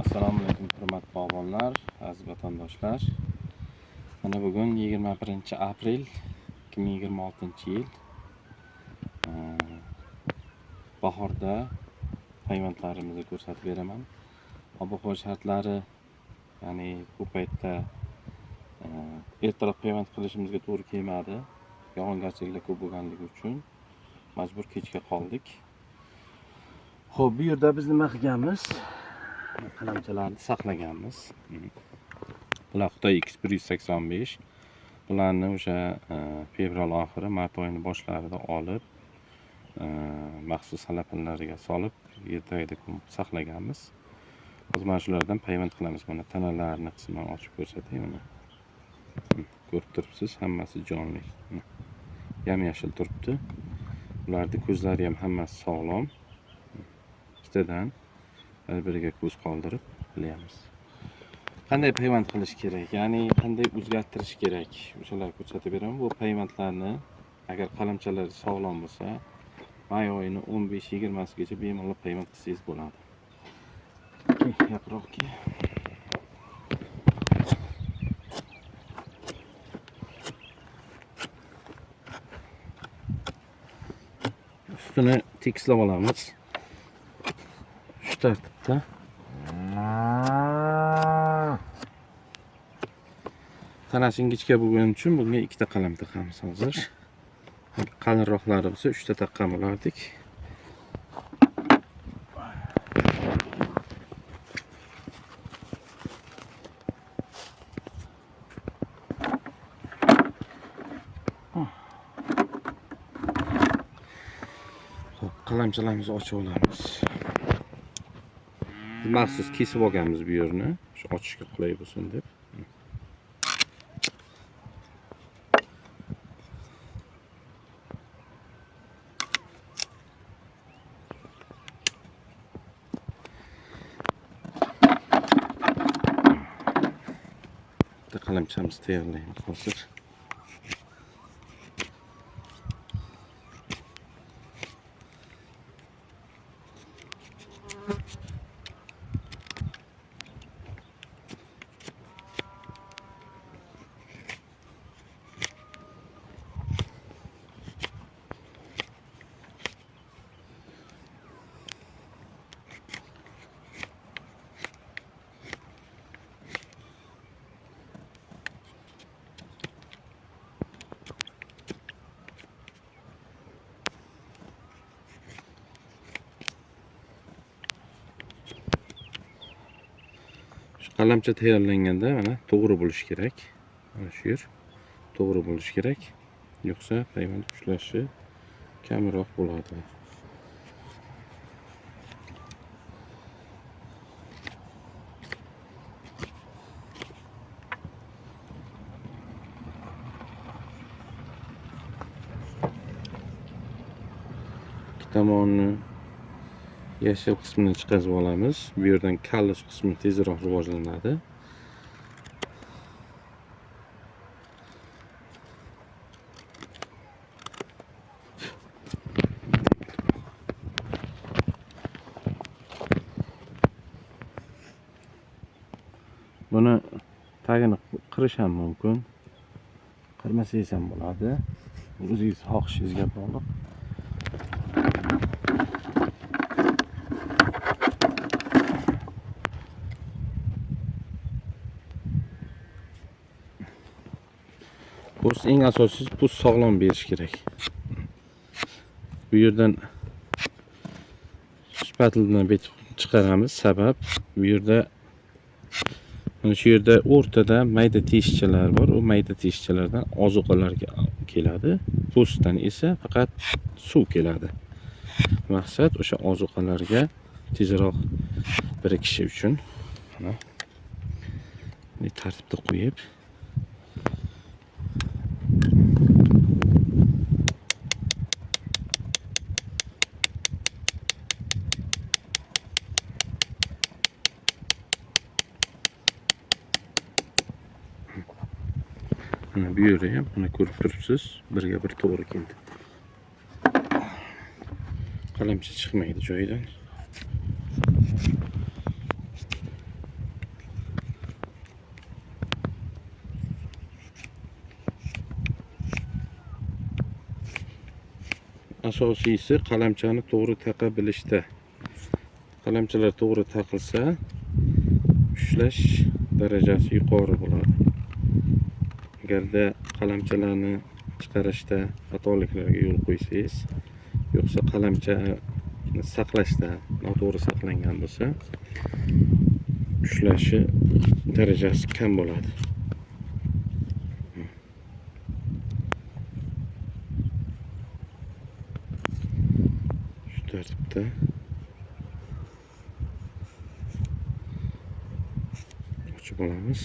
Assalomu alaykum hurmatli bog'bonlar, aziz vatandoshlar. Mana bugun 21-aprel 2026-yil. Bahorda hayvonlarimizni ko'rsatib beraman. Ob-havo shartlari, ya'ni bu paytda ertaroq payvand qilishimizga to'g'ri kelmadi. Yog'ingarchiliklar ko'p bo'lganligi uchun majbur kechga qoldik. Xo'p, bu yerda biz nima qilganmiz? Qalamchalarni saqlaganmiz. Bular Xitoy X185. Bularni o'sha fevral oxiri, mart oyining boshlarida olib, maxsus xalapinlarga solib, yerda saqlaganmiz. Hozir mana shulardan payvand qilamiz. Mana tanalarini qisman ochib ko'rsatay. Mana ko'rib turibsiz, hammasi jonli. Yam-yashil turibdi. Ularning ko'zlari ham hammasi sog'lom. Ikkitadan bir-biriga ko'z qoldirib bilyapmiz. Qanday payvand qilish kerak, ya'ni qanday o'zgartirish kerak, o'shalarni ko'rsatib beraman. Bu payvandlarni agar qalamchalar sog'lom bo'lsa, may oyining 15-20sigacha bemalol payvand qilsangiz bo'ladi. Yaproqki. Ustini tekislab olamiz. Shu tartibda. Tanasi ingichka bo'lgani uchun bunga ikkita qalam taqamiz hozir. Qalinroqlari bo'lsa 3 ta taqqan bo'lardik. Xo'p, qalamchalarimizni ochib olamiz. Maxsus kesib olganmiz bu yerni, shu ochishga qulay bo'lsin deb. Qalamchamizni tayyorlaymiz hozir. Qalamcha tayyorlanganda mana to'g'ri bo'lish kerak. Mana shu yer to'g'ri bo'lish kerak. Yo'qsa payvand ushlashi kamroq bo'ladi. Ikki tomonni yashil qismini chiqarib olamiz. Bu yerdan kallos qismi tezroq rivojlanadi. Buni tagini qirish ham mumkin. Qirmasangiz ham bo'ladi. O'zingiz xohishingizga bog'liq. Po'st eng asosiysi po'st sog'lom berish kerak. Bu yerdan shpatildan chiqaramiz. Sabab bu yerda mana shu yerda o'rtada mayda teshikchalar bor. U mayda teshikchalardan ozuqalarga keladi. Po'stdan esa faqat suv keladi. Maqsad o'sha ozuqalarga tezroq birikishi uchun mana bunday tartibda qo'yib bu yeri ham mana ko'rib turibsiz, birga bir to'g'ri keldi. Qalamcha chiqmaydi joyidan. asosiysi qalamchani to'g'ri taqa bilishda. Qalamchalar to'g'ri taqilsa, ushlash darajasi yuqori bo'ladi. Agarda qalamchalarni chiqarishda xatoliklarga yo'l qo'ysangiz, yo'qsa qalamcha saqlashda noto'g'ri saqlangan bo'lsa, ushlashi darajasi kam bo'ladi. Shu tartibda ochib olamiz.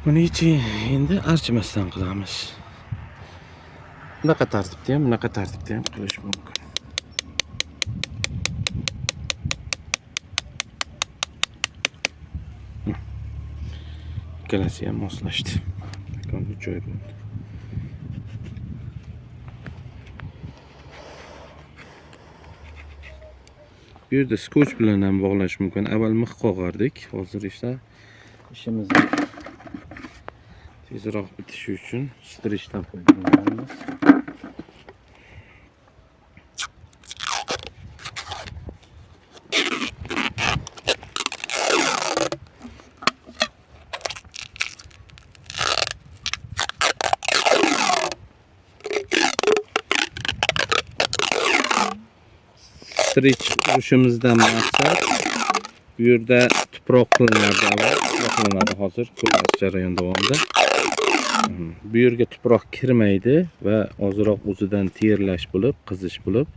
Buni endi archimasdan qilamiz. Bunaqa tartibda ham qilish mumkin. Ikkalasi ham moslashdi. Qanday joy bo'ldi. Bu yerda skoch bilan ham bog'lash mumkin. Avval mix qo'g'ardik. Hozir esa ishimizni tezroq bitishi uchun strichdan foydalanamiz. Strich urishimizdan maqsad bu yerda tuproq qilinadi hozir ko'rasiz jarayon davomida. Bu yerga tuproq kirmaydi va ozroq o'zidan terlash bo'lib, qizish bo'lib,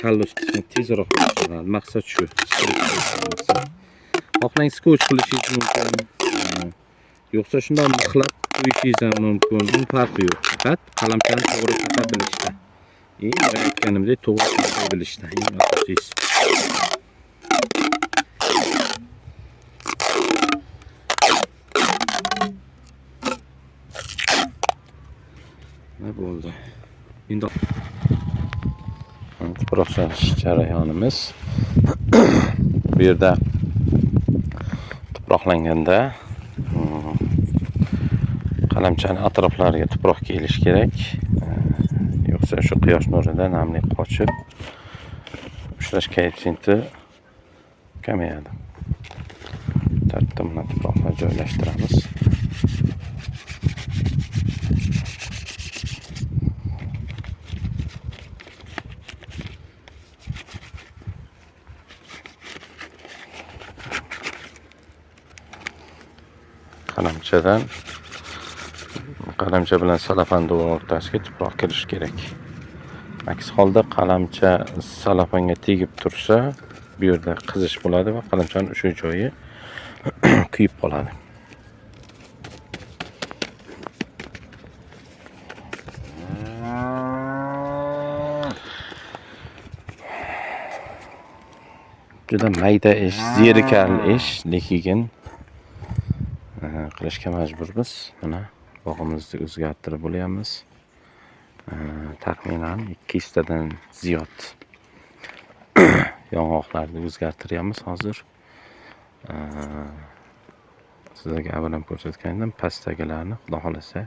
kallos qismi tezroq pishadi. Maqsad shu. Xohlang skoch qilishingiz mumkin. Yo'qsa shunday mixlab qo'yishingiz ham mumkin. Bu farqi yo'q. Faqat qalamchani to'g'ri taqa bilishda. Aytganimdek to'g'ri taqa bilishda. Asosiysi. Ne bo'ldi? Endi tuproq solish jarayonimiz. Bu yerda tuproqlanganda qalamchani atroflariga tuproq kelish kerak. Yo'qsa shu quyosh nurida namlik qochib ushlash koeffitsiyenti kamayadi. Tartibda mana tuproqni joylashtiramiz. Qalamcha bilan salafan duvar o'rtasiga tuproq kirishi kerak. Aks holda qalamcha salafanga tegib tursa, bu yerda qizish bo'ladi va qalamchaning o'sha joyi kuyib qoladi. Juda mayda ish, zerikali ish, lekin qilishga majburmiz. Mana bog'imizni o'zgartirib bo'layapmiz. Taxminan 200 tadan ziyod yong'oqlarni o'zgartiryapmiz hozir. Sizlarga avval ko'rsatgandim, pastdagilarni xudo xolasa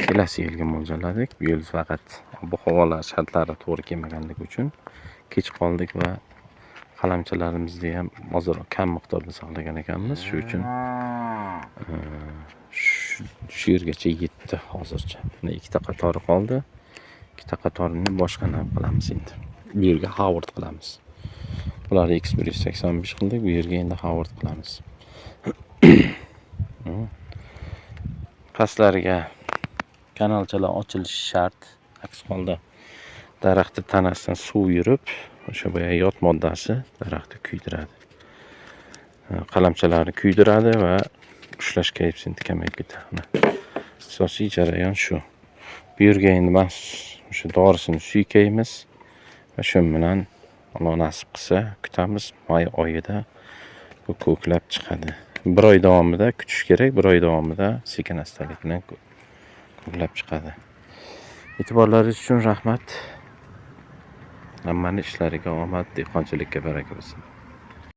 kelasi yilga mo'ljalladik. Bu yil faqat ob-havolar shartlari to'g'ri kelmaganligi uchun kech qoldik va qalamchalarimizni ham hozir kam miqdorda saqlagan ekanmiz. Shu uchun shu yergacha yetdi hozircha. Mana ikkita qatori qoldi. Ikkita qatorini boshqa narsa qilamiz endi. Bu yerga Howard qilamiz. Bularni X185 qildik, bu yerga endi Howard qilamiz. Pastlariga kanalchalar ochilishi shart. Aks holda daraxtni tanasidan suv yurib, o'sha boya yot moddasi daraxtni kuydiradi. Qalamchalarni kuydiradi va ushlash koeffitsiyenti kamayib ketadi. Asosiy jarayon shu. Bu yerga endi mas o'sha dorisini suykaymiz va shu bilan Alloh nasib qilsa kutamiz, may oyida bu ko'klab chiqadi. Bir oy davomida kutish kerak, bir oy davomida sekin astalik bilan ko'klab chiqadi. E'tiborlaringiz uchun rahmat. Hammani ishlariga omad, dehqonchilikka baraka bo'lsin.